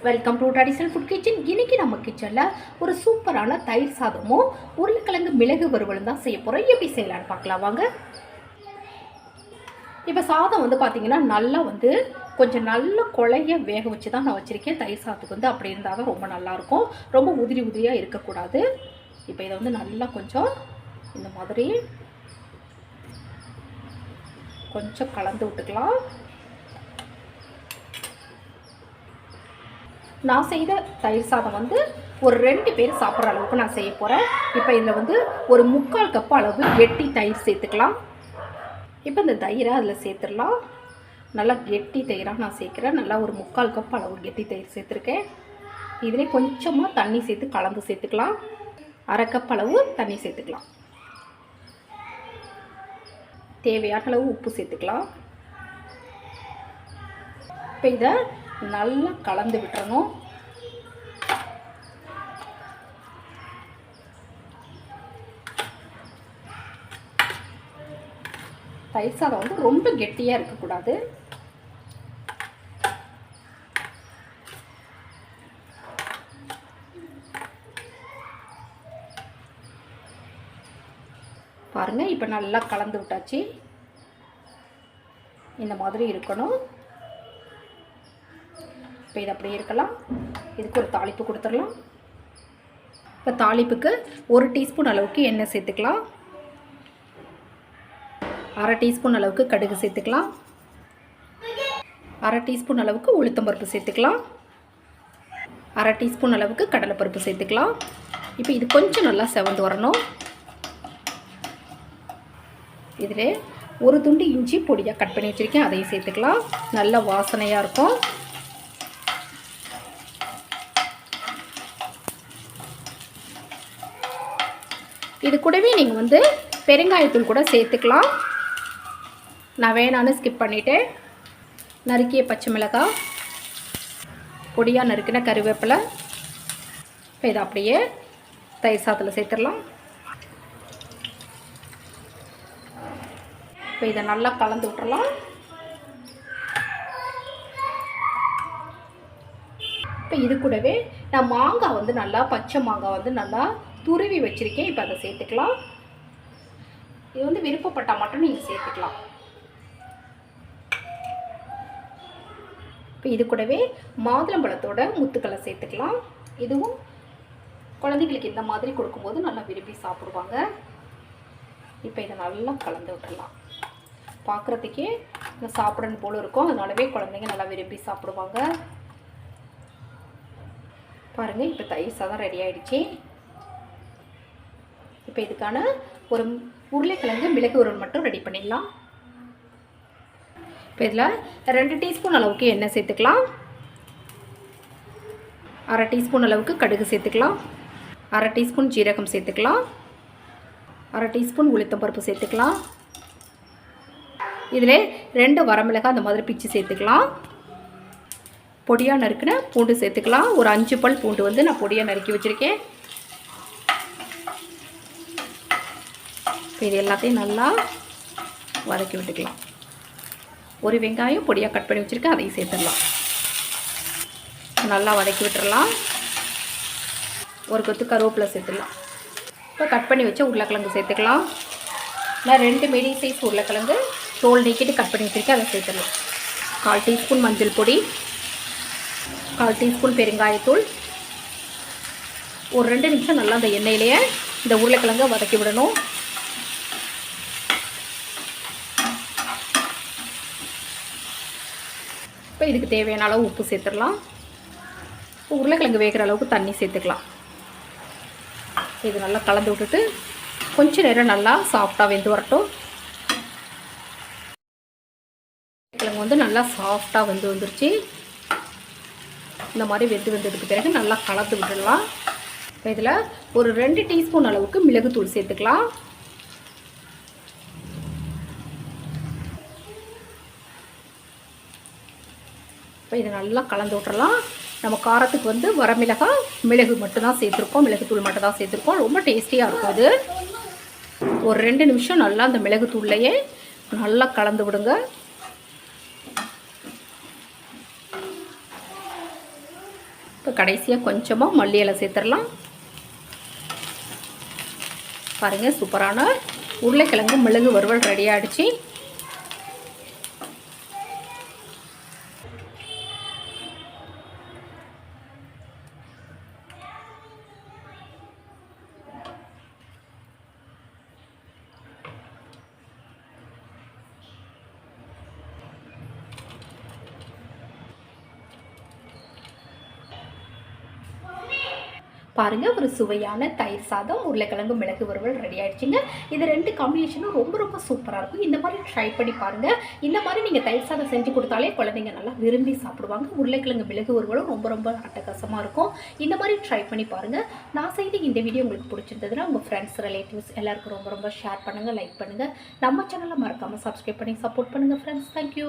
Welcome to traditional food kitchen. இன்றைக்கி நம்ம கிச்சனில் ஒரு சூப்பரான தயிர் சாதமும் உருளைக்கிழங்கு மிளகு வறுவலும் தான் செய்ய போகிறோம். எப்படி செய்யலான்னு பார்க்கலாம் வாங்க. இப்போ சாதம் பார்த்திங்கன்னா நல்லா கொஞ்சம் நல்ல குழைய வேக வச்சு தான் நான் வச்சுருக்கேன். தயிர் சாதத்துக்கு அப்படி இருந்தால் தான் ரொம்ப நல்லாயிருக்கும். ரொம்ப உதிரியாக இருக்கக்கூடாது. இப்போ இதை நல்லா கொஞ்சம் இந்த மாதிரி கொஞ்சம் கலந்து விட்டுக்கலாம். நான் செய்த தயிர் சாதம் ஒரு 2 பேர் சாப்பிட்ற அளவுக்கு நான் செய்ய போகிறேன். இப்போ இதில் ஒரு 3/4 கப் அளவு கெட்டி தயிர் சேர்த்துக்கலாம். இப்போ இந்த தயிரை அதில் சேர்த்துடலாம். நல்லா கெட்டி தயிராக நான் சேர்க்குறேன். நல்லா ஒரு 3/4 கப் அளவு கெட்டி தயிர் சேர்த்துருக்கேன். இதிலே கொஞ்சமாக தண்ணி சேர்த்து கலந்து சேர்த்துக்கலாம். 1/2 கப் அளவு தண்ணி சேர்த்துக்கலாம். தேவையான அளவு உப்பு சேர்த்துக்கலாம். இப்போ இதை நல்லா கலந்து விட்டுறணும். தயிர் சாதம் ரொம்ப கெட்டியாக இருக்கக்கூடாது. பாருங்கள், இப்போ நல்லா கலந்து விட்டாச்சு. இந்த மாதிரி இருக்கணும். இப்போ இது அப்படியே இருக்கலாம். இதுக்கு ஒரு தாளிப்பு கொடுத்துடலாம். இப்போ தாளிப்புக்கு 1 டீஸ்பூன் அளவுக்கு எண்ணெய் சேர்த்துக்கலாம். 1/2 டீஸ்பூன் அளவுக்கு கடுகு சேர்த்துக்கலாம். 1/2 டீஸ்பூன் அளவுக்கு உளுத்தம்பருப்பு சேர்த்துக்கலாம். 1/2 டீஸ்பூன் அளவுக்கு கடலைப்பருப்பு சேர்த்துக்கலாம். இப்போ இது கொஞ்சம் நல்லா செவந்து வரணும். இதில் ஒரு துண்டு இஞ்சி பொடியாக கட் பண்ணி வச்சுருக்கேன், அதையும் சேர்த்துக்கலாம். நல்ல வாசனையாக இருக்கும். இது கூடவே நீங்கள் பெருங்காயத்தூள் கூட சேர்த்துக்கலாம். நான் வேணான்னு ஸ்கிப் பண்ணிவிட்டேன். நறுக்கிய பச்சை மிளகாய், பொடியாக நறுக்கின கருவேப்பிலை. இப்போ இதை அப்படியே தயிர் சாதத்தில் சேர்த்துடலாம். இப்போ இதை நல்லா கலந்து விட்டுறலாம். இப்போ இது கூடவே நான் மாங்காய் நல்லா பச்சை மாங்காய் நல்லா துருவி வச்சுருக்கேன். இப்போ அதை சேர்த்துக்கலாம். இது விருப்பப்பட்டால் மட்டும் நீங்கள் சேர்த்துக்கலாம். இப்போ இது கூடவே மாதுளம்பழத்தோட முத்துக்களை சேர்த்துக்கலாம். இதுவும் குழந்தைங்களுக்கு இந்த மாதிரி கொடுக்கும்போது நல்லா விரும்பி சாப்பிடுவாங்க. இப்போ இதை நல்லா கலந்து விட்டுடலாம். பார்க்குறதுக்கே சாப்பிடணும் போல இருக்கும். அதனாலவே குழந்தைங்க நல்லா விரும்பி சாப்பிடுவாங்க. பாருங்கள், இப்போ தயிர் சாதம் ரெடி ஆகிடுச்சு. இப்போ இதுக்கான ஒரு உருளைக்கிழங்கு மிளகு வறுவல் மட்டும் ரெடி பண்ணிடலாம். இப்போ இதில் 2 டீஸ்பூன் அளவுக்கு எண்ணெய் சேர்த்துக்கலாம். 1/2 டீஸ்பூன் அளவுக்கு கடுகு சேர்த்துக்கலாம். 1/2 டீஸ்பூன் ஜீரகம் சேர்த்துக்கலாம். 1/2 டீஸ்பூன் உளுத்தம்பருப்பு சேர்த்துக்கலாம். இதில் 2 வரமிளகாய் அந்த மாதிரி பிச்சு சேர்த்துக்கலாம். பொடியாக நறுக்கின பூண்டு சேர்த்துக்கலாம். ஒரு 5 பல் பூண்டு நான் பொடியாக நறுக்கி வச்சுருக்கேன். இது எல்லாத்தையும் நல்லா வதக்கி விட்டுக்கலாம். ஒரு வெங்காயம் பொடியாக கட் பண்ணி வச்சுருக்கேன், அதையும் சேர்த்துடலாம். நல்லா வதக்கி விட்டுடலாம். ஒரு கொத்து கருவேப்பிலை சேர்த்துடலாம். இப்போ கட் பண்ணி வச்ச உருளைக்கிழங்கு சேர்த்துக்கலாம். நான் 2 மீடியம் சைஸ் உருளைக்கிழங்கு தோல் நீக்கிட்டு கட் பண்ணி வச்சுருக்கேன், அதை சேர்த்துடலாம். 1/4 டீஸ்பூன் மஞ்சள் பொடி, 1/4 டீஸ்பூன் பெருங்காயத்தூள். ஒரு 2 நிமிஷம் நல்லா அந்த எண்ணெயிலேயே இந்த உருளைக்கிழங்கை வதக்கி விடணும். இப்போ இதுக்கு தேவையான அளவு உப்பு சேர்த்துடலாம். இப்போ உருளைக்கிழங்கு வேகிற அளவுக்கு தண்ணி சேர்த்துக்கலாம். இது நல்லா கலந்து விட்டுட்டு கொஞ்சம் நேரம் நல்லா சாஃப்டாக வெந்து வரட்டும். உருளைக்கிழங்கு நல்லா சாஃப்டாக வந்துருச்சு. இந்த மாதிரி வந்ததுக்கு பிறகு நல்லா கலந்து விட்டுடலாம். இப்போ இதில் ஒரு 2 டீஸ்பூன் அளவுக்கு மிளகுத்தூள் சேர்த்துக்கலாம். இப்போ இதை நல்லா கலந்து விட்டுறலாம். நம்ம காரத்துக்கு வரமிளகாய் மிளகு மட்டும்தான் சேர்த்துருக்கோம், மிளகுத்தூள் மட்டும் தான் சேர்த்துருக்கோம். ரொம்ப டேஸ்டியாக இருக்கும். இது ஒரு 2 நிமிஷம் நல்லா அந்த மிளகுத்தூள்லையே நல்லா கலந்து விடுங்க. இப்போ கடைசியாக கொஞ்சமாக மல்லி இலை சேர்த்துடலாம். பாருங்கள், சூப்பரான உருளைக்கிழங்கு மிளகு வறுவல் ரெடி ஆகிடுச்சு. பாருங்கள், ஒரு சுவையான தயிர் சாதம் உருளைக்கிழங்கு மிளகு வறுவல் ரெடி ஆகிடுச்சிங்க. இது 2 காம்பினேஷனும் ரொம்ப ரொம்ப சூப்பராக இருக்கும். இந்த மாதிரி ட்ரை பண்ணி பாருங்கள். இந்த மாதிரி நீங்கள் தயிர் சாதம் செஞ்சு கொடுத்தாலே குழந்தைங்க நல்லா விரும்பி சாப்பிடுவாங்க. உருளைக்கிழங்கு மிளகு வறுவலும் ரொம்ப ரொம்ப அட்டகாசமாக இருக்கும். இந்த மாதிரி ட்ரை பண்ணி பாருங்கள். நான் செய்த இந்த வீடியோ உங்களுக்கு பிடிச்சிருந்ததுன்னா உங்கள் ஃப்ரெண்ட்ஸ் ரிலேட்டிவ்ஸ் எல்லாருக்கும் ரொம்ப ரொம்ப ஷேர் பண்ணுங்கள், லைக் பண்ணுங்கள். நம்ம சேனலை மறக்காமல் சப்ஸ்கிரைப் பண்ணி சப்போர்ட் பண்ணுங்கள் ஃப்ரெண்ட்ஸ். தேங்க்யூ.